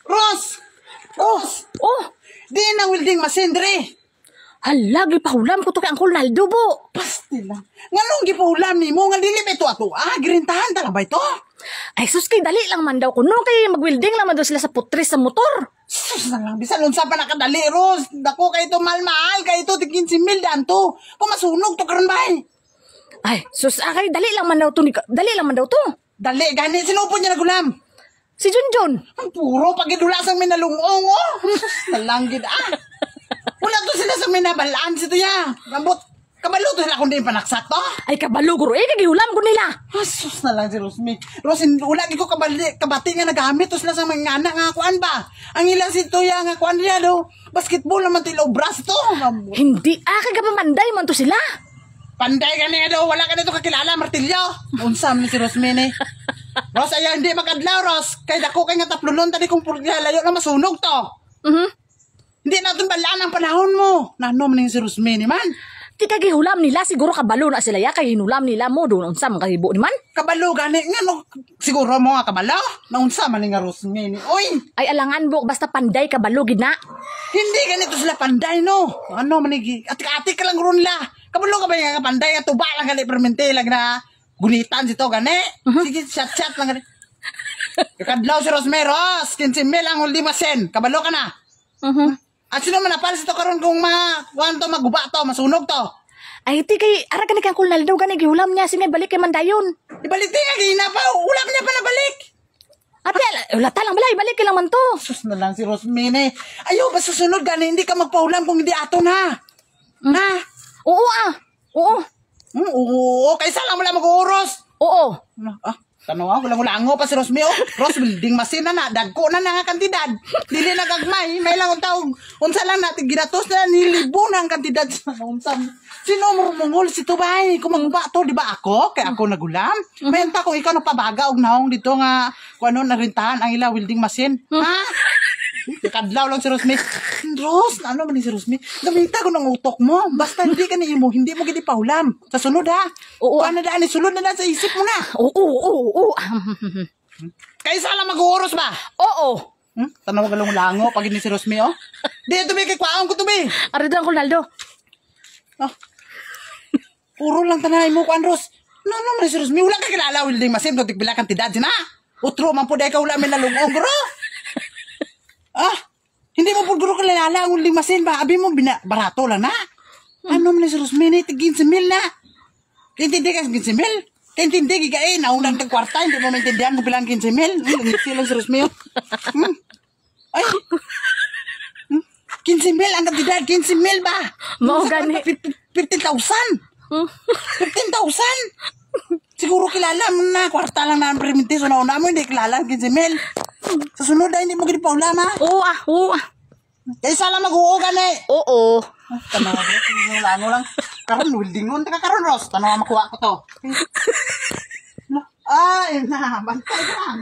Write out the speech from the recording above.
Ros! Ros! Oh, Di na welding machine, dre. hala, gipahulam ko to kay Uncle Naldo, bo. Pasti lang. Nganong gipahulam ni mo? Nga dili ba ito ato? Girintahan tala ba ito? Ay, sus, kay dali lang man daw ko. No, kay mag-welding lang man daw sila sa putris sa motor. Sus na lang. Bisan unsa pa nakadali, Ros. Dako kayo ito mahal-mahal. Kayo ito tigin si Mil daan to. Pumasunog to karon ba? Ay, sus, kay dali lang man daw to. Dali lang man daw to. Dali, gani. Sinupod niya nagulam. Si Junjun. Ang puro pagidulasang minalungong, oh. Sus na lang, gid, Wala to sila sa minabalaan sito ya. Gambot, kabalo to sila kundi panaksak to. Ay, kabalo ko rin. Kagihulam ko nila. Sus na lang si Rosmi. Rosin, wala ko kabati nga nagamit to sila sa mga anak nga kuan ba. Ang ilang si Tuya nga kuan niya do. Basketball naman to ilobras to. Hindi, kagapamanday man to sila. Panday ka niya do. Wala ka nito kakilala, martilyo. Unsam ni si Rosmi ni. Ros, ayaw hindi makadlaw, Ros. Kaya dako kay nga taplulon tadi kung layo na masunog to. Hindi natin balaan ang panahon mo. Nanom na si Rosmi ni man. Di kagihulam nila. Siguro kabalo na sila ya. Kay hinulam nila mo. Doon unsa mga hibo ni man. Kabalo gani nga no. Siguro mo nga kabalo. Naunsa man nga Rosmi ni. Oy! Ay, alangan bo. Basta panday kabalo gid na. Hindi ganito sila panday no. Ano manigi? Atik-atik ka lang ron la. Kabalo ka ba nga panday? Tuba lang gali permente lang na gunitan sito gani. Sige, chat-chat lang gani. Kadlaw si Rosmi, Ros. 15 mil ang uldi masen. Kabalo ka na. At sino man napal sito karon kung kuwanto maguba to, masunog to. Ay, ti kay ara gani kang Uncle Naldo gani gihulam niya sinay balik kay Mandayon. Ibalik ti nga gina pa, ulam niya pa nabalik. Ate, wala talang balay balik kay lang man to. Sus na lang si Rosmine. Ayaw ba susunod gani hindi ka magpaulam kung hindi ato na. Ha? Oo Oo. Oo, kaysa lang mo lang mag-uuros. Oo. Tanaw wala pa si Rosmi. Ros, building machine na dagko na nga kantidad. Dili na gagmay, may lang taog. Unsa lang natin ginatos na nilibo na ang kantidad sa unsa. Sino murmungol si Tubay? Kumangba to, di ba ako? Kaya ako nagulam. Mayanta kung ikaw napabaga og naong dito nga kuno narintahan ang ila welding machine. Ha? Kadlaw lang si Rosmi. Ros, ano man ni si Rosmi? Gamita ko ng utok mo. Basta hindi ka niimo, hindi mo gidi paulam. Sa sunod ha. Oo. Paano daan ni sulod na lang sa isip mo na. Oo. Kaysa lang mag-uuros ba? Oo. Tanaw galong lango pag ni si Rosmi, oh. Di ito may kikwaon ko to, be. Ari dan Uncle Naldo. Puro lang tanay mo, kuan Ros. No, man si Rosmi. Wala ka kilala, welding machine. Kung tigpila kang tidad, sina. Utro, man po dahil ka wala may nalungong, bro. Hindi mo po guro kilala ang welding machine ba? Abi mo, barato lang na. Ano man si Rosmi, tigin si Mil na. Kintindi ka 15 mil? Kintindi ka naunang tagkwarta, hindi mo maintindihan kung bilang 15 mil. Ngiti lang si Rosmi, Ay, 15 mil ang kantidad, 15 mil ba? Mao gani. 15,000. 15,000? Siguro kilala mo na, kwarta lang na ang perminti. So nauna mo, hindi kilala, 15 mil. Sa sunod na, hindi mo gini paulam, ha? Oo. Kaysa lang mag-uugan, Oo. Tanaw, ano lang. Karon, weldingon. Taka karon, Ros. Tanaw, makuha ko to. Ay, bantay lang.